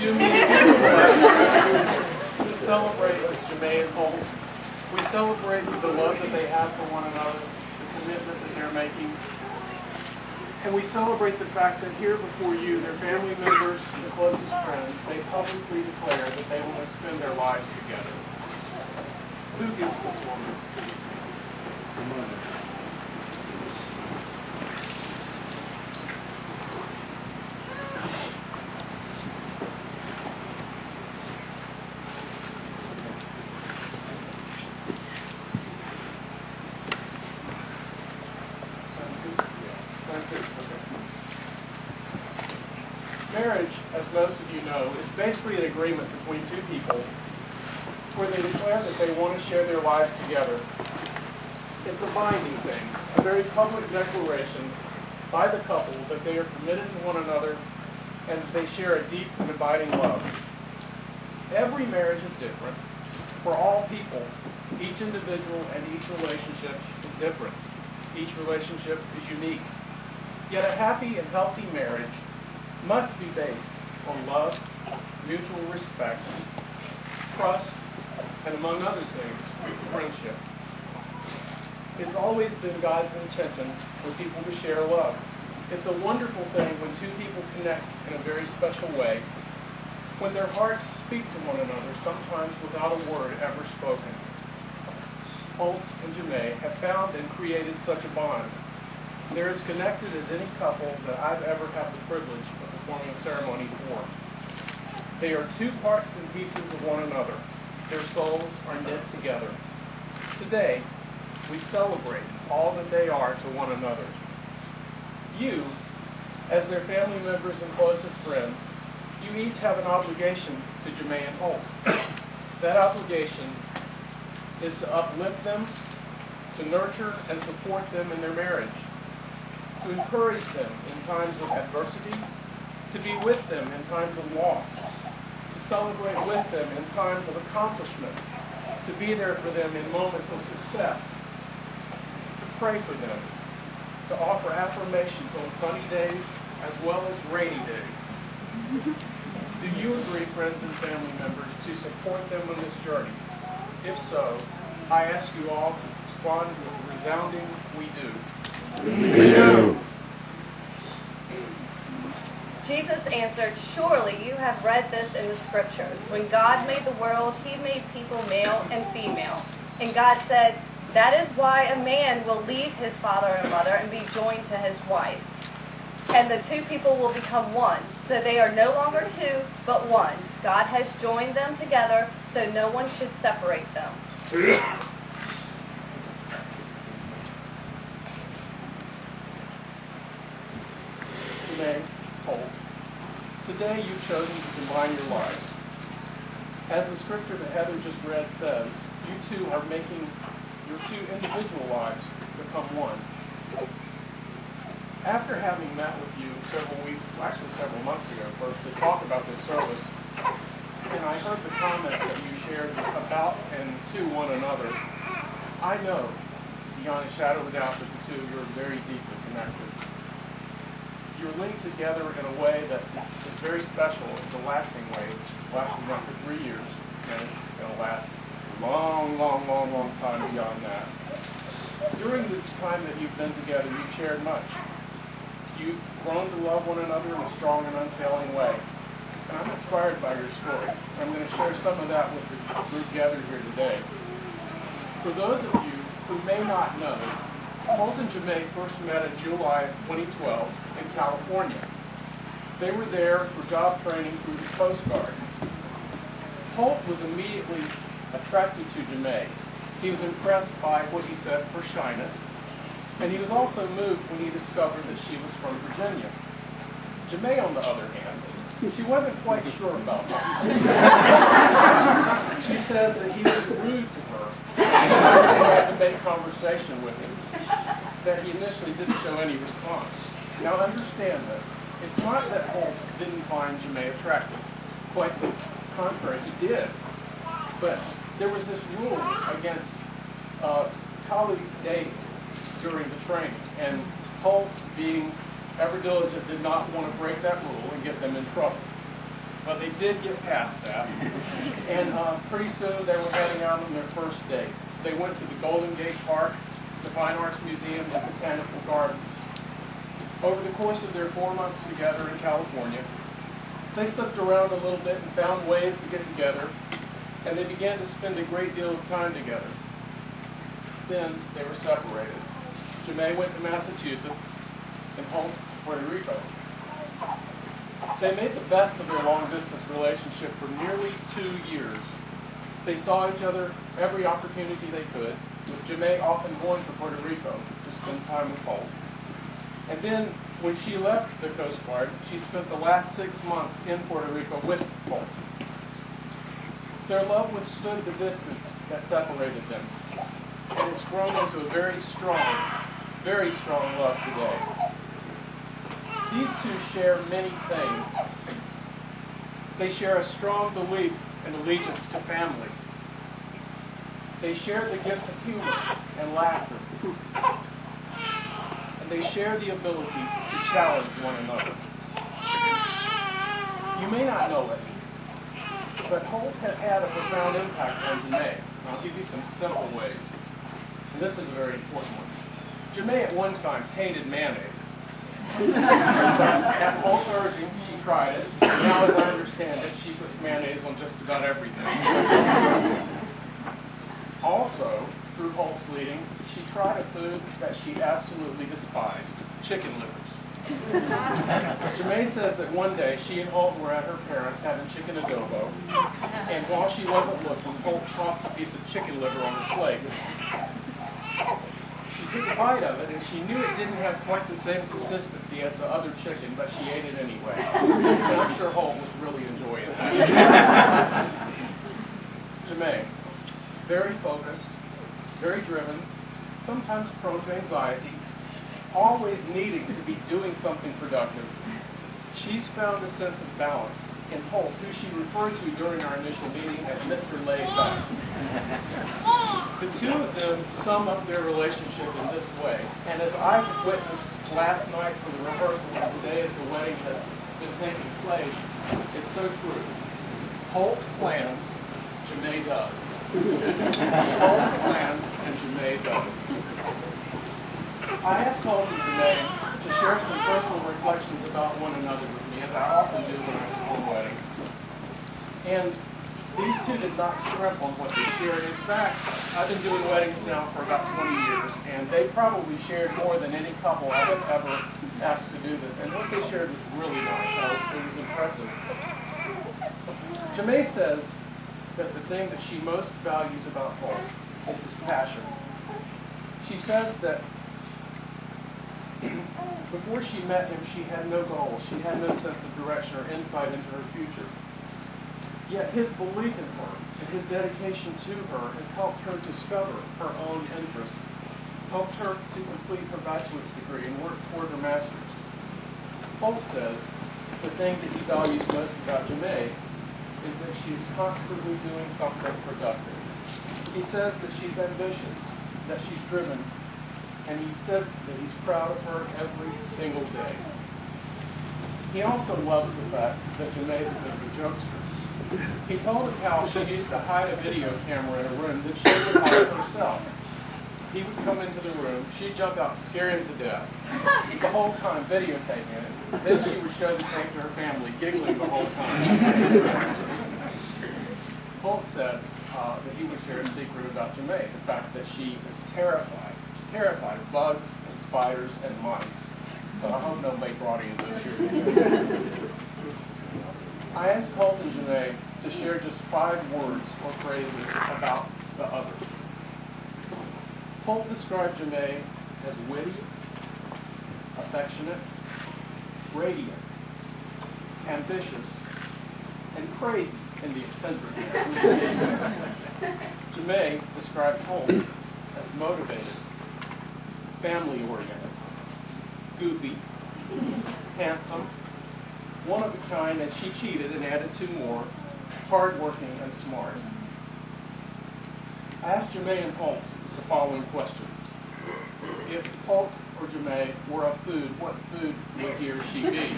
do meet here to celebrate Jemae and Holt. We celebrate the love that they have for one another, the commitment that they're making. And we celebrate the fact that here before you, their family members, their closest friends, they publicly declare that they want to spend their lives together. Who gives this woman? Her mother. Marriage, as most of you know, is basically an agreement between two people where they declare that they want to share their lives together. It's a binding thing, a very public declaration by the couple that they are committed to one another and that they share a deep and abiding love. Every marriage is different. For all people, each individual and each relationship is different. Each relationship is unique. Yet a happy and healthy marriage must be based on love, mutual respect, trust, and among other things, friendship. It's always been God's intention for people to share love. It's a wonderful thing when two people connect in a very special way, when their hearts speak to one another, sometimes without a word ever spoken. Holt and Jemae have found and created such a bond. They're as connected as any couple that I've ever had the privilege of performing a ceremony for. They are two parts and pieces of one another. Their souls are knit together. Today, we celebrate all that they are to one another. You, as their family members and closest friends, you each have an obligation to Jemae and Holt. That obligation is to uplift them, to nurture and support them in their marriage, to encourage them in times of adversity, to be with them in times of loss, to celebrate with them in times of accomplishment, to be there for them in moments of success, to pray for them, to offer affirmations on sunny days as well as rainy days. Do you agree, friends and family members, to support them on this journey? If so, I ask you all to respond with a resounding, "We do." We do. Jesus answered, "Surely you have read this in the scriptures. When God made the world, he made people male and female. And God said, that is why a man will leave his father and mother and be joined to his wife. And the two people will become one. So they are no longer two, but one. God has joined them together, so no one should separate them." Jemae, Holt, today you've chosen to combine your lives. As the scripture that Heather just read says, you two are making your two individual lives become one. After having met with you several weeks, actually several months ago first, to talk about this service, and I heard the comments that you shared about and to one another, I know, beyond a shadow of a doubt, that the two of you are very deeply connected. You're linked together in a way that is very special. It's a lasting way. It's lasting now for 3 years, and it's going to last a long, long, long, long time beyond that. During this time that you've been together, you've shared much. You've grown to love one another in a strong and unfailing way. And I'm inspired by your story. I'm going to share some of that with the group gathered here today. For those of you who may not know, Holt and Jemae first met in July of 2012 in California. They were there for job training through the Coast Guard. Holt was immediately attracted to Jemae. He was impressed by what he said, her shyness, and he was also moved when he discovered that she was from Virginia. Jemae, on the other hand, she wasn't quite sure about that. She says that he was rude to her. She tried to make conversation with him, that he initially didn't show any response. Now understand this. It's not that Holt didn't find Jemae attractive. Quite the contrary, he did. But there was this rule against colleagues dating during the training, and Holt, being ever diligent, did not want to break that rule and get them in trouble. but they did get past that. And pretty soon they were heading out on their first date. They went to the Golden Gate Park, the Fine Arts Museum, and the Botanical Gardens. Over the course of their 4 months together in California, they slipped around a little bit and found ways to get together, and they began to spend a great deal of time together. Then they were separated. Jemae went to Massachusetts and Holt to Puerto Rico. They made the best of their long-distance relationship for nearly 2 years. They saw each other every opportunity they could, with Jemae often going to Puerto Rico to spend time with Holt. And then, when she left the Coast Guard, she spent the last 6 months in Puerto Rico with Holt. Their love withstood the distance that separated them, and it's grown into a very strong love today. These two share many things. They share a strong belief and allegiance to family. They share the gift of humor and laughter. And they share the ability to challenge one another. You may not know it, but Holt has had a profound impact on Jemae. I'll give you some simple ways. And this is a very important one. Jemae at one time hated mayonnaise. At Holt's urging, she tried it. Now, as I understand it, she puts mayonnaise on just about everything. Also, through Holt's leading, she tried a food that she absolutely despised: chicken livers. Jemae says that one day she and Holt were at her parents' having chicken adobo, and while she wasn't looking, Holt tossed a piece of chicken liver on her plate. She took a bite of it, and she knew it didn't have quite the same consistency as the other chicken, but she ate it anyway. And I'm sure Holt was really enjoying that. Jemae, very focused, very driven, sometimes prone to anxiety, always needing to be doing something productive. She's found a sense of balance in Holt, who she referred to during our initial meeting as Mr. Laid Back. The two of them sum up their relationship in this way, and as I've witnessed last night for the rehearsal and today as the wedding has been taking place, it's so true. Holt plans, Jemae does. Holt plans, and Jemae does. I asked Holt and Jemae to share some personal reflections about one another with me, as I often do when I perform weddings. And these two did not scrimp on what they shared. In fact, I've been doing weddings now for about 20 years, and they probably shared more than any couple I have ever asked to do this. And what they shared was really nice. It was impressive. Jemae says that the thing that she most values about Holt is his passion. She says that before she met him, she had no goals. She had no sense of direction or insight into her future. Yet his belief in her and his dedication to her has helped her discover her own interest, helped her to complete her bachelor's degree and work toward her master's. Holt says the thing that he values most about Jemae is that she's constantly doing something productive. He says that she's ambitious, that she's driven, and he said that he's proud of her every single day. He also loves the fact that Jemae is a bit of a jokester. He told of how she used to hide a video camera in a room that she would hide herself. He would come into the room, she'd jump out, scare him to death, the whole time videotaping it. Then she would show the tape to her family, giggling the whole time. Holt said that he would share a secret about Jemae, the fact that she is terrified of bugs and spiders and mice. So I hope nobody brought any of those here. I asked Holt and Jemae to share just 5 words or phrases about the other. Holt described Jemae as witty, affectionate, radiant, ambitious, and crazy in the eccentric manner. Jemae described Holt as motivated, family-oriented, goofy, handsome, one of a kind, and she cheated and added 2 more, hardworking and smart. I asked Jemae and Holt the following question. If Holt or Jemae were a food, what food would he or she be?